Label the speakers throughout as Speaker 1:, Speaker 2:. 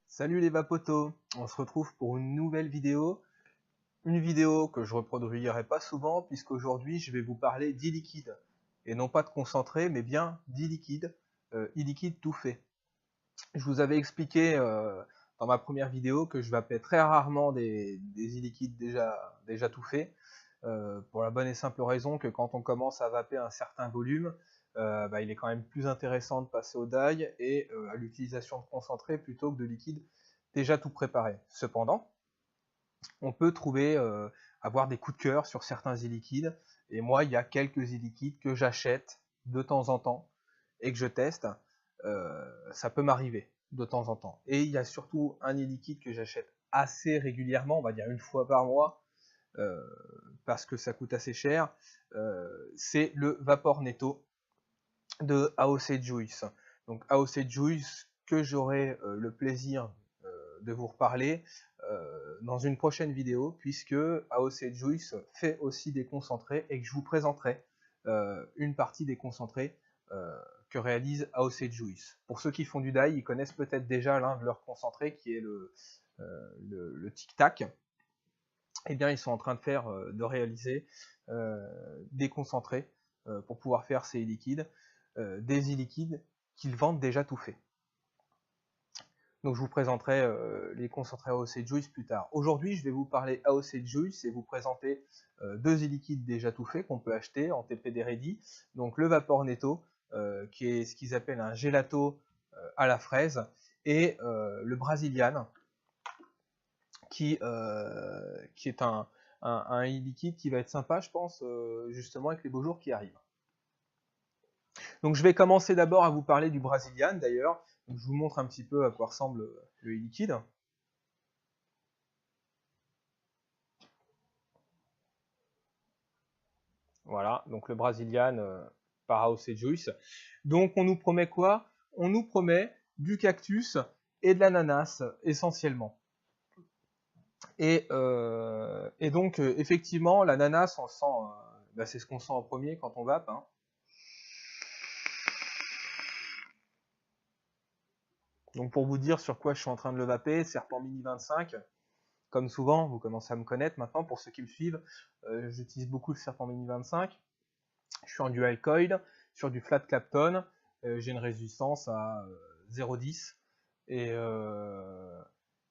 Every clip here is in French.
Speaker 1: Salut les vapotos, on se retrouve pour une nouvelle vidéo. Une vidéo que je reproduirai pas souvent puisqu'aujourd'hui je vais vous parler d'e-liquide. Et non pas de concentré mais bien d'e-liquide, e-liquide tout fait. Je vous avais expliqué dans ma première vidéo que je vapais très rarement des e-liquides déjà tout faits. Pour la bonne et simple raison que quand on commence à vaper un certain volume, il est quand même plus intéressant de passer au dye et à l'utilisation de concentré plutôt que de liquide déjà tout préparé. Cependant, on peut avoir des coups de cœur sur certains e-liquides, et moi il y a quelques e-liquides que j'achète de temps en temps et que je teste. Ça peut m'arriver de temps en temps. Et il y a surtout un e-liquide que j'achète assez régulièrement, on va dire une fois par mois, parce que ça coûte assez cher, c'est le Vapor Netto de AOC Juice. Donc AOC Juice que j'aurai le plaisir de vous reparler dans une prochaine vidéo, puisque AOC Juice fait aussi des concentrés et que je vous présenterai une partie des concentrés que réalise AOC Juice. Pour ceux qui font du dye, ils connaissent peut-être déjà l'un de leurs concentrés qui est le Tic Tac. Eh bien, ils sont en train de réaliser des concentrés pour pouvoir faire ces e-liquides, des e-liquides qu'ils vendent déjà tout faits. Donc je vous présenterai les concentrés AOC Juice plus tard. Aujourd'hui, je vais vous parler AOC Juice et vous présenter deux e-liquides déjà tout faits qu'on peut acheter en TPD Ready. Donc le Vapor Netto, qui est ce qu'ils appellent un gelato à la fraise, et le Brazilian, qui est un e-liquide qui va être sympa, je pense, justement avec les beaux jours qui arrivent. Donc je vais commencer d'abord à vous parler du Brazilian d'ailleurs. Donc, je vous montre un petit peu à quoi ressemble le e-liquide. Voilà, donc le Brazilian par AOC Juice. Donc on nous promet quoi? On nous promet du cactus et de l'ananas essentiellement. Et donc effectivement l'ananas, on le sent, c'est ce qu'on sent en premier quand on vape, hein. Donc pour vous dire sur quoi je suis en train de le vaper, Serpent Mini 25. Comme souvent, vous commencez à me connaître maintenant, pour ceux qui me suivent, j'utilise beaucoup le Serpent Mini 25. Je suis en dual coil, sur du flat Clapton, j'ai une résistance à 0,10 et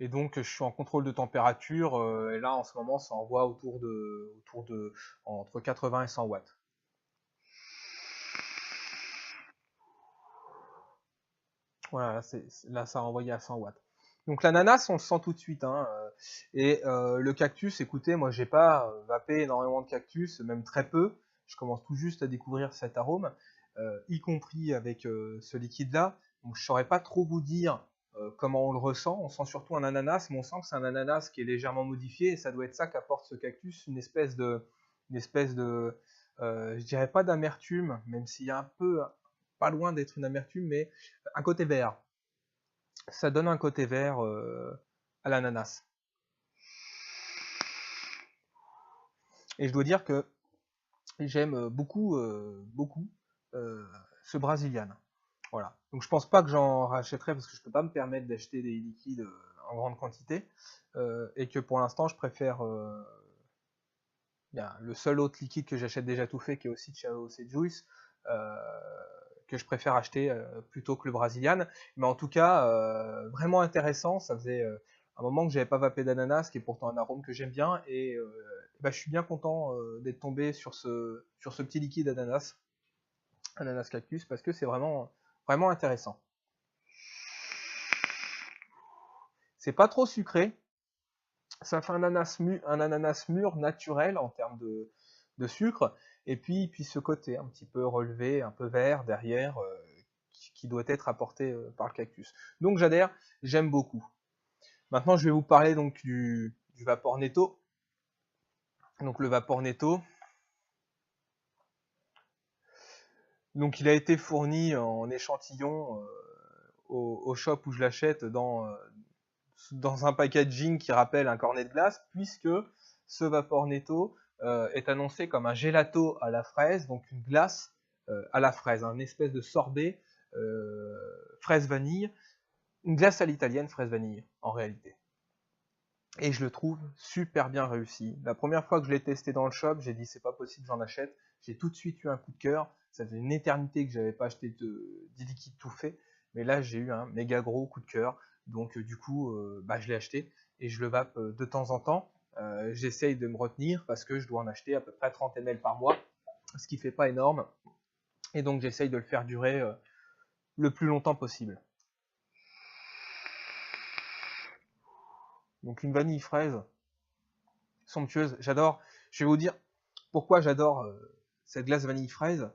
Speaker 1: donc je suis en contrôle de température, et là en ce moment ça envoie autour de entre 80 et 100 watts. Voilà, là ça a envoyé à 100 watts. Donc l'ananas on le sent tout de suite, hein, et le cactus, écoutez, moi j'ai pas vapé énormément de cactus, même très peu. Je commence tout juste à découvrir cet arôme, y compris avec ce liquide-là. Donc je saurais pas trop vous dire comment on le ressent. On sent surtout un ananas, mais on sent que c'est un ananas qui est légèrement modifié, et ça doit être ça qu'apporte ce cactus, une espèce de, je dirais pas d'amertume, même s'il y a un peu, pas loin d'être une amertume, mais un côté vert. Ça donne un côté vert à l'ananas. Et je dois dire que j'aime beaucoup ce Brazilian. Voilà. Donc je pense pas que j'en rachèterai parce que je peux pas me permettre d'acheter des liquides en grande quantité, et que pour l'instant je préfère le seul autre liquide que j'achète déjà tout fait, qui est aussi de chez AOC Juice, que je préfère acheter plutôt que le Brazilian. Mais en tout cas, vraiment intéressant. Ça faisait un moment que j'avais pas vapé d'ananas, qui est pourtant un arôme que j'aime bien, et je suis bien content d'être tombé sur ce petit liquide ananas cactus, parce que c'est vraiment intéressant. C'est pas trop sucré, ça fait un ananas mûr naturel en termes de sucre, et puis ce côté un petit peu relevé, un peu vert derrière, qui doit être apporté par le cactus. Donc j'adhère, j'aime beaucoup. Maintenant je vais vous parler donc du Vapor Netto. Donc le Vapor Netto, donc il a été fourni en échantillon au shop où je l'achète, dans un packaging qui rappelle un cornet de glace, puisque ce Vapornetto est annoncé comme un gelato à la fraise, donc une glace à la fraise, un espèce de sorbet fraise vanille, une glace à l'italienne fraise vanille en réalité. Et je le trouve super bien réussi. La première fois que je l'ai testé dans le shop, j'ai dit c'est pas possible, j'en achète. J'ai tout de suite eu un coup de cœur. Ça faisait une éternité que j'avais pas acheté d'e-liquide tout fait, mais là j'ai eu un méga gros coup de cœur. Donc du coup, je l'ai acheté et je le vape de temps en temps. J'essaye de me retenir parce que je dois en acheter à peu près 30 ml par mois, ce qui fait pas énorme. Et donc j'essaye de le faire durer le plus longtemps possible. Donc une vanille fraise somptueuse, j'adore. Je vais vous dire pourquoi j'adore cette glace vanille fraise,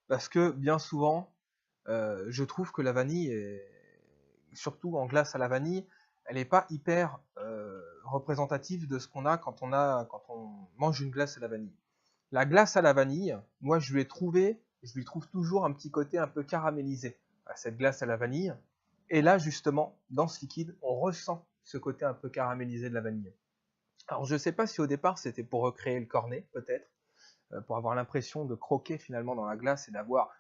Speaker 1: parce que bien souvent, je trouve que la vanille, surtout en glace à la vanille, elle n'est pas hyper représentative de ce qu'on a quand on mange une glace à la vanille. La glace à la vanille, moi je lui trouve toujours un petit côté un peu caramélisé à cette glace à la vanille. Et là justement, dans ce liquide, on ressent ce côté un peu caramélisé de la vanille. Alors je ne sais pas si au départ c'était pour recréer le cornet, peut-être, pour avoir l'impression de croquer finalement dans la glace et d'avoir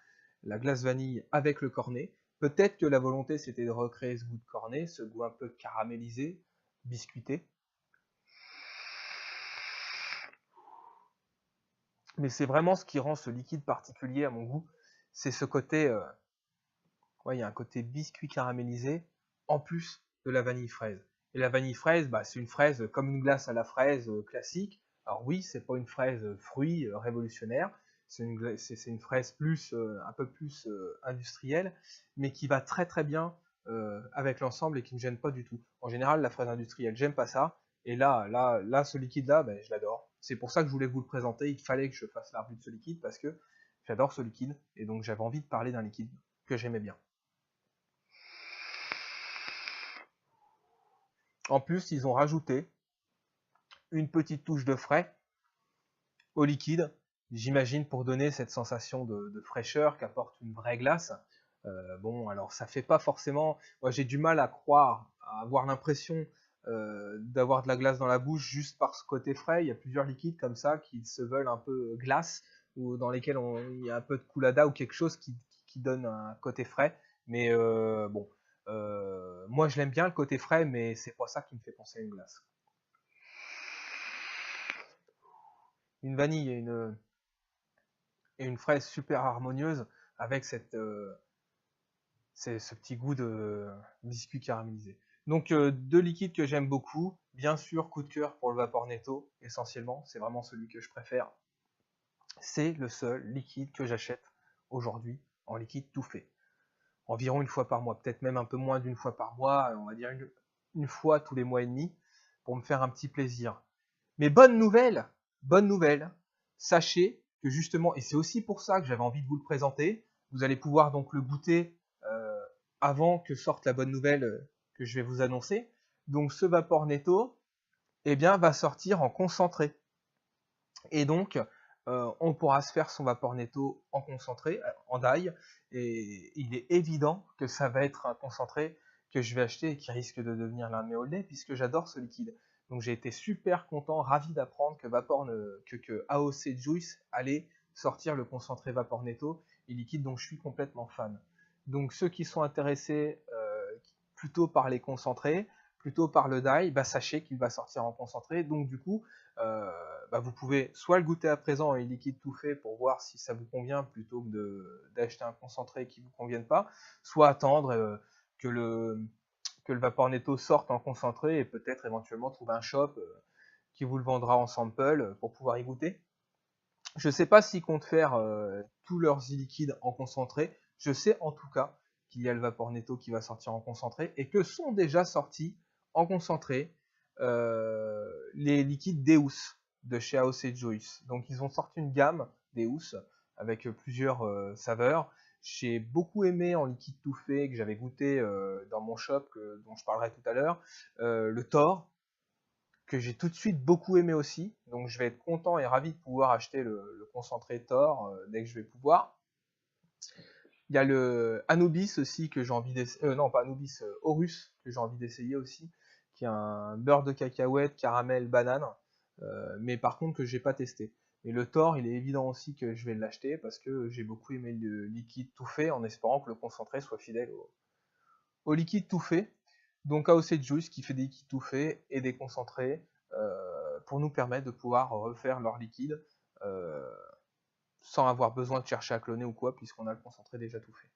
Speaker 1: la glace vanille avec le cornet. Peut-être que la volonté c'était de recréer ce goût de cornet, ce goût un peu caramélisé, biscuité. Mais c'est vraiment ce qui rend ce liquide particulier à mon goût, c'est ce côté, il y a un côté biscuit caramélisé, en plus de la vanille fraise. Et la vanille fraise, c'est une fraise comme une glace à la fraise classique. Alors oui, c'est pas une fraise fruit révolutionnaire, c'est une fraise plus, un peu plus industrielle, mais qui va très très bien avec l'ensemble et qui ne gêne pas du tout. En général, la fraise industrielle, j'aime pas ça. Et là, ce liquide-là, je l'adore. C'est pour ça que je voulais vous le présenter. Il fallait que je fasse la revue de ce liquide parce que j'adore ce liquide et donc j'avais envie de parler d'un liquide que j'aimais bien. En plus, ils ont rajouté une petite touche de frais au liquide, j'imagine pour donner cette sensation de fraîcheur qu'apporte une vraie glace. Bon, alors ça fait pas forcément. Moi, j'ai du mal à croire, à avoir l'impression d'avoir de la glace dans la bouche juste par ce côté frais. Il y a plusieurs liquides comme ça qui se veulent un peu glace ou dans lesquels il y a un peu de coulada ou quelque chose qui donne un côté frais. Mais bon, moi je l'aime bien le côté frais, mais c'est pas ça qui me fait penser à une glace. Une vanille et une fraise super harmonieuse avec ce petit goût de biscuit caramélisé. Donc deux liquides que j'aime beaucoup, bien sûr coup de cœur pour le Vapornetto essentiellement, c'est vraiment celui que je préfère. C'est le seul liquide que j'achète aujourd'hui en liquide tout fait. Environ une fois par mois, peut-être même un peu moins d'une fois par mois, on va dire une fois tous les mois et demi, pour me faire un petit plaisir. Mais bonne nouvelle, sachez que justement, et c'est aussi pour ça que j'avais envie de vous le présenter, vous allez pouvoir donc le goûter avant que sorte la bonne nouvelle que je vais vous annoncer. Donc ce Vapornetto, va sortir en concentré. Et donc, on pourra se faire son Vapornetto en concentré, en die, et il est évident que ça va être un concentré que je vais acheter et qui risque de devenir l'un de mes all-day, puisque j'adore ce liquide. Donc j'ai été super content, ravi d'apprendre que AOC Juice allait sortir le concentré Vapornetto, et liquide dont je suis complètement fan. Donc ceux qui sont intéressés plutôt par les concentrés, plutôt par le die, sachez qu'il va sortir en concentré. Donc du coup, vous pouvez soit le goûter à présent en liquide tout fait pour voir si ça vous convient plutôt que d'acheter un concentré qui ne vous convienne pas, soit attendre que le Vapornetto sorte en concentré et peut-être éventuellement trouver un shop qui vous le vendra en sample pour pouvoir y goûter. Je ne sais pas s'ils comptent faire tous leurs e-liquides en concentré. Je sais en tout cas qu'il y a le Vapornetto qui va sortir en concentré et que sont déjà sortis en concentré les liquides Deus de chez AOC Juice. Donc ils ont sorti une gamme Deus avec plusieurs saveurs. J'ai beaucoup aimé en liquide tout fait que j'avais goûté dans mon shop dont je parlerai tout à l'heure, le Thor, que j'ai tout de suite beaucoup aimé aussi. Donc je vais être content et ravi de pouvoir acheter le concentré Thor dès que je vais pouvoir. Il y a le Anubis aussi que j'ai envie d'essayer. Non, pas Anubis, Horus que j'ai envie d'essayer aussi, qui est un beurre de cacahuète, caramel, banane. mais par contre que j'ai pas testé. Et le Thor, il est évident aussi que je vais l'acheter parce que j'ai beaucoup aimé le liquide tout fait, en espérant que le concentré soit fidèle au liquide tout fait. Donc AOC Juice qui fait des liquides tout faits et des concentrés pour nous permettre de pouvoir refaire leur liquide sans avoir besoin de chercher à cloner ou quoi, puisqu'on a le concentré déjà tout fait.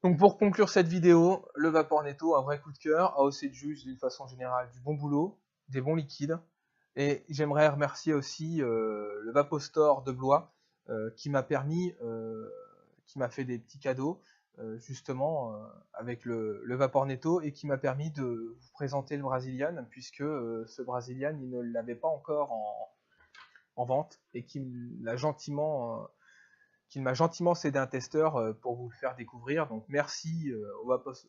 Speaker 1: Donc pour conclure cette vidéo, le Vapornetto, un vrai coup de cœur, AOC Juice d'une façon générale du bon boulot, des bons liquides, et j'aimerais remercier aussi le Vapostore de Blois qui m'a permis, qui m'a fait des petits cadeaux justement avec le Vapornetto et qui m'a permis de vous présenter le Brazilian, puisque ce Brazilian il ne l'avait pas encore en vente et qu'il m'a gentiment cédé un testeur pour vous le faire découvrir. Donc merci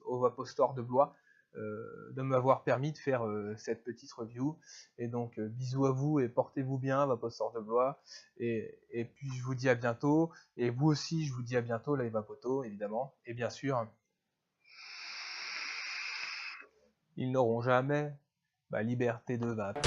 Speaker 1: au Vapostore de Blois de m'avoir permis de faire cette petite review. Et donc bisous à vous et portez-vous bien, Vapostore de Blois. Et puis je vous dis à bientôt. Et vous aussi, je vous dis à bientôt, les Vapoto, évidemment. Et bien sûr, ils n'auront jamais ma liberté de vape.